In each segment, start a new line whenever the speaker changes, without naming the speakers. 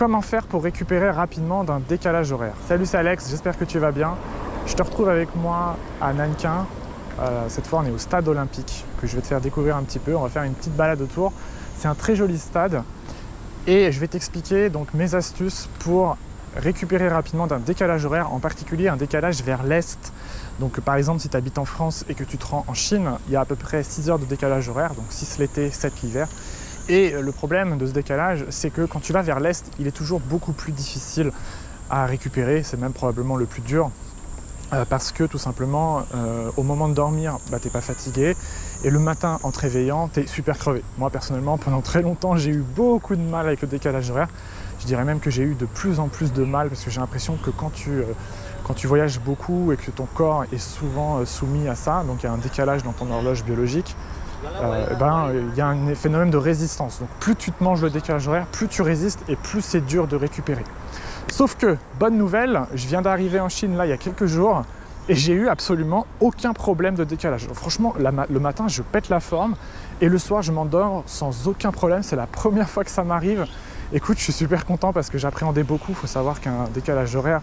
comment faire pour récupérer rapidement d'un décalage horaire. Salut, c'est Alex, j'espère que tu vas bien. Je te retrouve avec moi à Nankin. Cette fois, on est au stade olympique que je vais te faire découvrir un petit peu. On va faire une petite balade autour. C'est un très joli stade et je vais t'expliquer donc mes astuces pour récupérer rapidement d'un décalage horaire, en particulier un décalage vers l'Est. Donc par exemple, si tu habites en France et que tu te rends en Chine, il y a à peu près 6 heures de décalage horaire, donc 6 l'été, 7 l'hiver. Et le problème de ce décalage, c'est que quand tu vas vers l'Est, il est toujours beaucoup plus difficile à récupérer, c'est même probablement le plus dur, parce que tout simplement, au moment de dormir, tu n'es pas fatigué, et le matin, en te réveillant, tu es super crevé. Moi, personnellement, pendant très longtemps, j'ai eu beaucoup de mal avec le décalage horaire. Je dirais même que j'ai eu de plus en plus de mal, parce que j'ai l'impression que quand tu voyages beaucoup et que ton corps est souvent soumis à ça, donc il y a un décalage dans ton horloge biologique, il y a un phénomène de résistance. Donc plus tu te manges le décalage horaire, plus tu résistes et plus c'est dur de récupérer. Sauf que, bonne nouvelle, je viens d'arriver en Chine là il y a quelques jours et j'ai eu absolument aucun problème de décalage. Donc, franchement, le matin, je pète la forme et le soir, je m'endors sans aucun problème. C'est la première fois que ça m'arrive. Écoute, je suis super content parce que j'appréhendais beaucoup. Il faut savoir qu'un décalage horaire,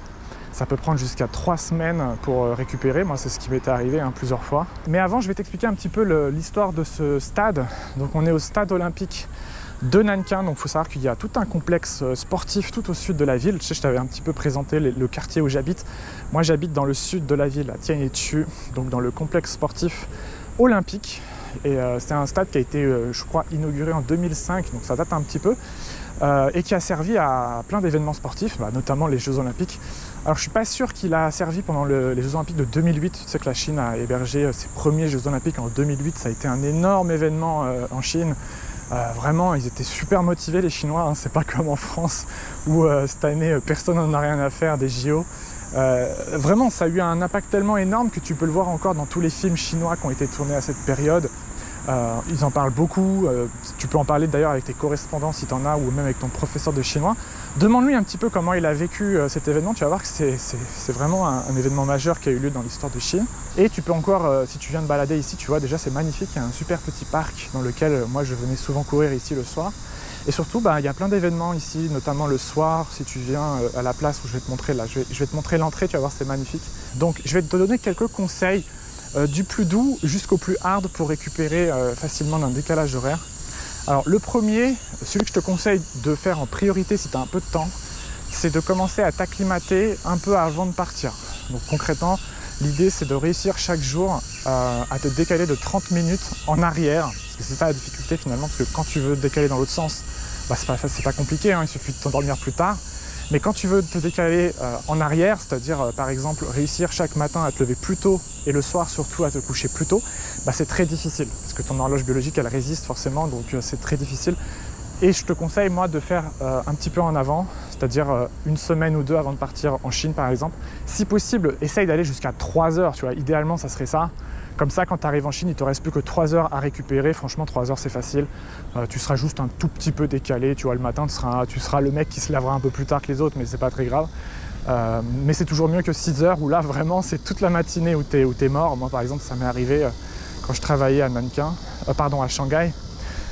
ça peut prendre jusqu'à 3 semaines pour récupérer. Moi, c'est ce qui m'était arrivé plusieurs fois. Mais avant, je vais t'expliquer un petit peu l'histoire de ce stade. Donc, on est au stade olympique de Nankin. Donc, il faut savoir qu'il y a tout un complexe sportif tout au sud de la ville. Tu sais, je t'avais un petit peu présenté le quartier où j'habite. Moi, j'habite dans le sud de la ville, à Tianhechu, donc dans le complexe sportif olympique. Et c'est un stade qui a été, je crois, inauguré en 2005, donc ça date un petit peu, et qui a servi à plein d'événements sportifs, notamment les Jeux Olympiques. Alors je ne suis pas sûr qu'il a servi pendant les Jeux Olympiques de 2008. Tu sais que la Chine a hébergé ses premiers Jeux Olympiques en 2008. Ça a été un énorme événement en Chine. Vraiment, ils étaient super motivés les Chinois. Hein. C'est pas comme en France où cette année, personne n'en a rien à faire des JO. Vraiment, ça a eu un impact tellement énorme que tu peux le voir encore dans tous les films chinois qui ont été tournés à cette période. Ils en parlent beaucoup, tu peux en parler d'ailleurs avec tes correspondants si tu en as, ou même avec ton professeur de chinois. Demande-lui un petit peu comment il a vécu cet événement, tu vas voir que c'est vraiment un événement majeur qui a eu lieu dans l'histoire de Chine. Et tu peux encore, si tu viens de balader ici, tu vois déjà c'est magnifique, il y a un super petit parc dans lequel moi je venais souvent courir ici le soir. Et surtout, il y a plein d'événements ici, notamment le soir, si tu viens à la place où je vais te montrer là. Je vais te montrer l'entrée, tu vas voir c'est magnifique. Donc je vais te donner quelques conseils du plus doux jusqu'au plus hard pour récupérer facilement d'un décalage horaire. Alors le premier, celui que je te conseille de faire en priorité si tu as un peu de temps, c'est de commencer à t'acclimater un peu avant de partir. Donc concrètement, l'idée c'est de réussir chaque jour à te décaler de 30 minutes en arrière, parce que c'est ça la difficulté finalement, parce que quand tu veux te décaler dans l'autre sens, c'est pas compliqué, hein, il suffit de t'endormir plus tard. Mais quand tu veux te décaler en arrière, c'est-à-dire par exemple réussir chaque matin à te lever plus tôt et le soir surtout à te coucher plus tôt, c'est très difficile parce que ton horloge biologique elle résiste forcément, donc c'est très difficile. Et je te conseille moi de faire un petit peu en avant, c'est-à-dire une semaine ou deux avant de partir en Chine par exemple. Si possible, essaye d'aller jusqu'à 3 heures, tu vois, idéalement ça serait ça. Comme ça, quand tu arrives en Chine, il ne te reste plus que 3 heures à récupérer. Franchement, 3 heures, c'est facile. Tu seras juste un tout petit peu décalé. Tu vois, le matin, tu seras le mec qui se lavera un peu plus tard que les autres, mais c'est pas très grave. Mais c'est toujours mieux que 6 heures où là, vraiment, c'est toute la matinée où t'es mort. Moi, par exemple, ça m'est arrivé quand je travaillais à Shanghai.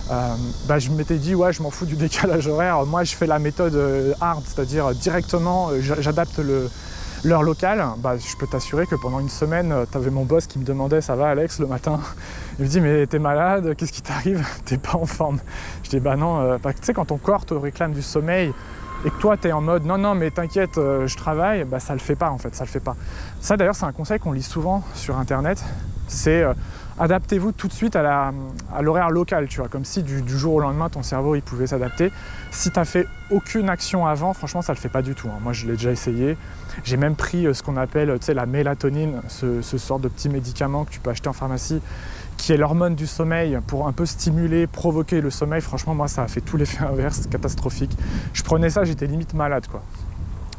Je m'étais dit, ouais, je m'en fous du décalage horaire. Moi, je fais la méthode hard, c'est-à-dire directement, j'adapte l'heure locale. Je peux t'assurer que pendant une semaine, tu avais mon boss qui me demandait « Ça va Alex ?» le matin. Il me dit « Mais t'es malade, qu'est-ce qui t'arrive? T'es pas en forme ?» Je dis « non, tu sais quand ton corps te réclame du sommeil et que toi t'es en mode « Non, mais t'inquiète, je travaille », ça le fait pas en fait, ça le fait pas. Ça d'ailleurs c'est un conseil qu'on lit souvent sur internet, c'est adaptez-vous tout de suite à l'horaire local, tu vois, comme si du jour au lendemain ton cerveau il pouvait s'adapter. Si tu n'as fait aucune action avant, franchement ça le fait pas du tout, hein. Moi je l'ai déjà essayé, j'ai même pris ce qu'on appelle la mélatonine, ce sort de petit médicament que tu peux acheter en pharmacie, qui est l'hormone du sommeil pour un peu stimuler, provoquer le sommeil. Franchement moi ça a fait tout l'effet inverse, catastrophique. Je prenais ça, j'étais limite malade quoi.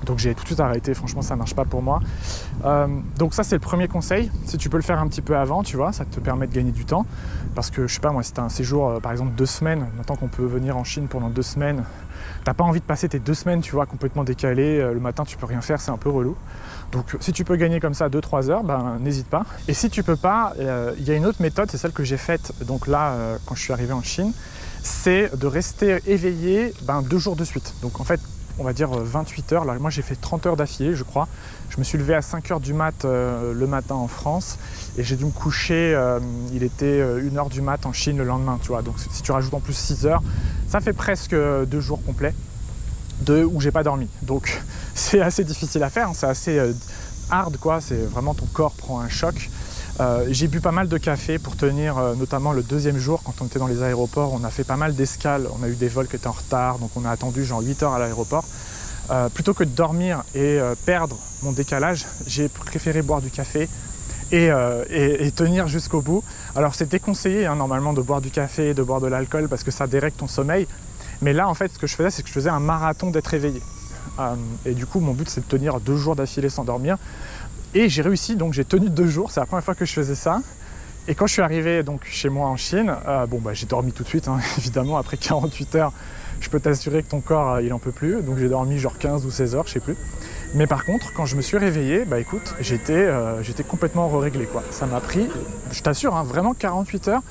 Donc j'ai tout de suite arrêté, franchement ça marche pas pour moi. Donc ça c'est le premier conseil, si tu peux le faire un petit peu avant, tu vois, ça te permet de gagner du temps. Parce que je sais pas moi, si tu as un séjour par exemple 2 semaines, maintenant qu'on peut venir en Chine pendant 2 semaines, t'as pas envie de passer tes 2 semaines, tu vois, complètement décalé, le matin tu peux rien faire, c'est un peu relou. Donc si tu peux gagner comme ça 2-3 heures, n'hésite pas. Et si tu peux pas, il y a une autre méthode, c'est celle que j'ai faite donc là quand je suis arrivé en Chine, c'est de rester éveillé 2 jours de suite. Donc en fait, on va dire 28 heures. Là, moi j'ai fait 30 heures d'affilée je crois. Je me suis levé à 5 heures du mat le matin en France et j'ai dû me coucher, il était 1 heure du mat en Chine le lendemain, tu vois. Donc si tu rajoutes en plus 6 heures, ça fait presque 2 jours complets où j'ai pas dormi. Donc c'est assez difficile à faire, hein, c'est assez hard quoi, c'est vraiment ton corps prend un choc. J'ai bu pas mal de café pour tenir, notamment le 2e jour quand on était dans les aéroports, on a fait pas mal d'escales, on a eu des vols qui étaient en retard, donc on a attendu genre 8 heures à l'aéroport. Plutôt que de dormir et perdre mon décalage, j'ai préféré boire du café et tenir jusqu'au bout. Alors c'est déconseillé hein, normalement de boire du café et de boire de l'alcool parce que ça dérègle ton sommeil, mais là en fait ce que je faisais c'est que je faisais un marathon d'être éveillé. Et du coup mon but c'est de tenir 2 jours d'affilée sans dormir. Et j'ai réussi, donc j'ai tenu 2 jours, c'est la première fois que je faisais ça. Et quand je suis arrivé donc chez moi en Chine, j'ai dormi tout de suite, hein, évidemment, après 48 heures, je peux t'assurer que ton corps, il en peut plus. Donc j'ai dormi genre 15 ou 16 heures, je sais plus. Mais par contre, quand je me suis réveillé, écoute, j'étais complètement réglé quoi. Ça m'a pris, je t'assure, hein, vraiment 48 heures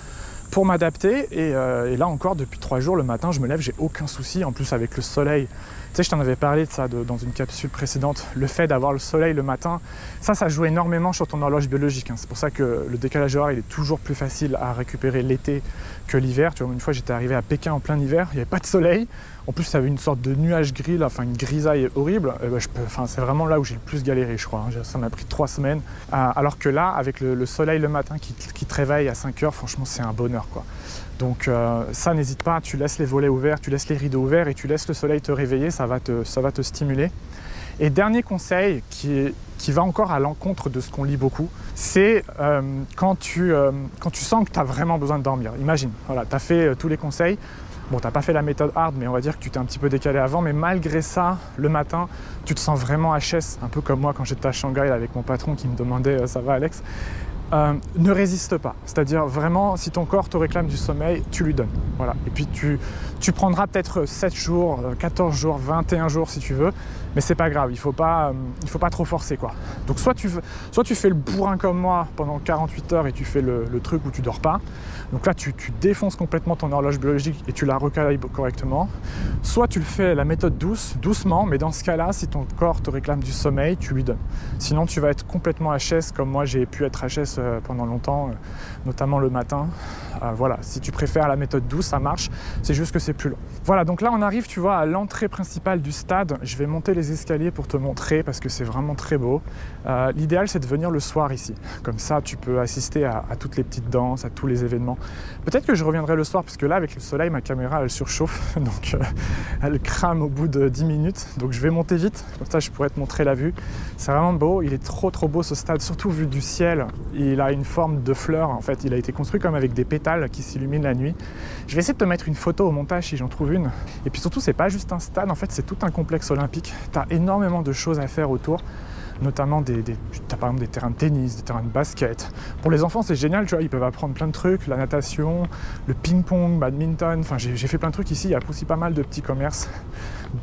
pour m'adapter. Et là encore, depuis 3 jours, le matin, je me lève, j'ai aucun souci. En plus, avec le soleil, tu sais, je t'en avais parlé de ça dans une capsule précédente. Le fait d'avoir le soleil le matin, ça joue énormément sur ton horloge biologique. Hein. C'est pour ça que le décalage horaire, il est toujours plus facile à récupérer l'été que l'hiver. Tu vois, une fois, j'étais arrivé à Pékin en plein hiver, il n'y avait pas de soleil. En plus, ça avait une sorte de nuage gris, là, enfin une grisaille horrible. C'est vraiment là où j'ai le plus galéré, je crois. Hein. Ça m'a pris 3 semaines. Alors que là, avec le soleil le matin qui te réveille à 5 heures, franchement, c'est un bonheur, quoi. Donc ça, n'hésite pas, tu laisses les volets ouverts, tu laisses les rideaux ouverts et tu laisses le soleil te réveiller, ça va te stimuler. Et dernier conseil qui va encore à l'encontre de ce qu'on lit beaucoup, c'est quand tu sens que tu as vraiment besoin de dormir. Imagine, voilà, tu as fait tous les conseils. Bon, tu n'as pas fait la méthode hard, mais on va dire que tu t'es un petit peu décalé avant. Mais malgré ça, le matin, tu te sens vraiment HS, un peu comme moi quand j'étais à Shanghai avec mon patron qui me demandait « ça va Alex ?» Ne résiste pas, c'est-à-dire vraiment si ton corps te réclame du sommeil, tu lui donnes. Voilà. Et puis tu prendras peut-être 7 jours, 14 jours, 21 jours si tu veux, mais c'est pas grave, il faut pas trop forcer quoi. Donc soit tu fais le bourrin comme moi pendant 48 heures et tu fais le truc où tu dors pas. Donc là tu défonces complètement ton horloge biologique et tu la recalibres correctement. Soit tu le fais la méthode doucement, mais dans ce cas-là, si ton corps te réclame du sommeil, tu lui donnes. Sinon tu vas être complètement HS comme moi j'ai pu être HS pendant longtemps, notamment le matin. Voilà, si tu préfères la méthode douce, ça marche, c'est juste que c'est plus long. Voilà, donc là on arrive, tu vois, à l'entrée principale du stade. Je vais monter les escaliers pour te montrer parce que c'est vraiment très beau. L'idéal c'est de venir le soir ici, comme ça tu peux assister à toutes les petites danses, à tous les événements. Peut-être que je reviendrai le soir parce que là avec le soleil ma caméra elle surchauffe, donc elle crame au bout de 10 minutes, donc je vais monter vite, comme ça je pourrais te montrer la vue. C'est vraiment beau, il est trop beau ce stade, surtout vu du ciel. Il a une forme de fleur, en fait il a été construit comme avec des pétales qui s'illuminent la nuit. Je vais essayer de te mettre une photo au montage si j'en trouve une. Et puis surtout c'est pas juste un stade, en fait c'est tout un complexe olympique. Tu as énormément de choses à faire autour, notamment t'as par exemple des terrains de tennis, des terrains de basket. Pour les enfants c'est génial, tu vois, ils peuvent apprendre plein de trucs, la natation, le ping-pong, badminton, enfin j'ai fait plein de trucs ici. Il y a aussi pas mal de petits commerces.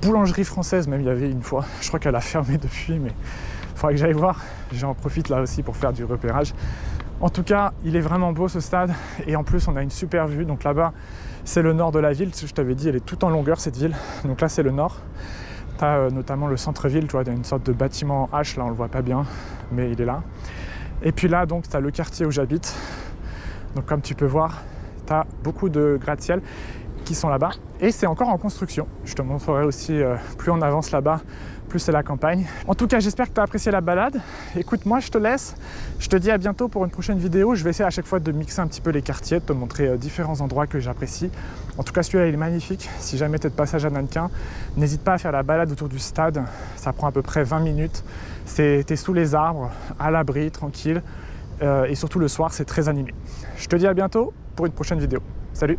Boulangerie française même il y avait une fois, je crois qu'elle a fermé depuis, mais il faudrait que j'aille voir. J'en profite là aussi pour faire du repérage. En tout cas, il est vraiment beau ce stade et en plus on a une super vue. Donc là-bas, c'est le nord de la ville. Je t'avais dit, elle est tout en longueur cette ville. Donc là, c'est le nord. Tu as notamment le centre-ville, tu vois, il y a une sorte de bâtiment en H, là on le voit pas bien, mais il est là. Et puis là, donc, tu as le quartier où j'habite. Donc comme tu peux voir, tu as beaucoup de gratte-ciel qui sont là-bas. Et c'est encore en construction. Je te montrerai aussi, plus on avance là-bas, plus c'est la campagne. En tout cas, j'espère que tu as apprécié la balade. Écoute, moi je te laisse. Je te dis à bientôt pour une prochaine vidéo. Je vais essayer à chaque fois de mixer un petit peu les quartiers, de te montrer différents endroits que j'apprécie. En tout cas, celui-là, il est magnifique. Si jamais tu es de passage à Nankin, n'hésite pas à faire la balade autour du stade. Ça prend à peu près 20 minutes. Tu es sous les arbres, à l'abri, tranquille. Et surtout le soir, c'est très animé. Je te dis à bientôt pour une prochaine vidéo. Salut!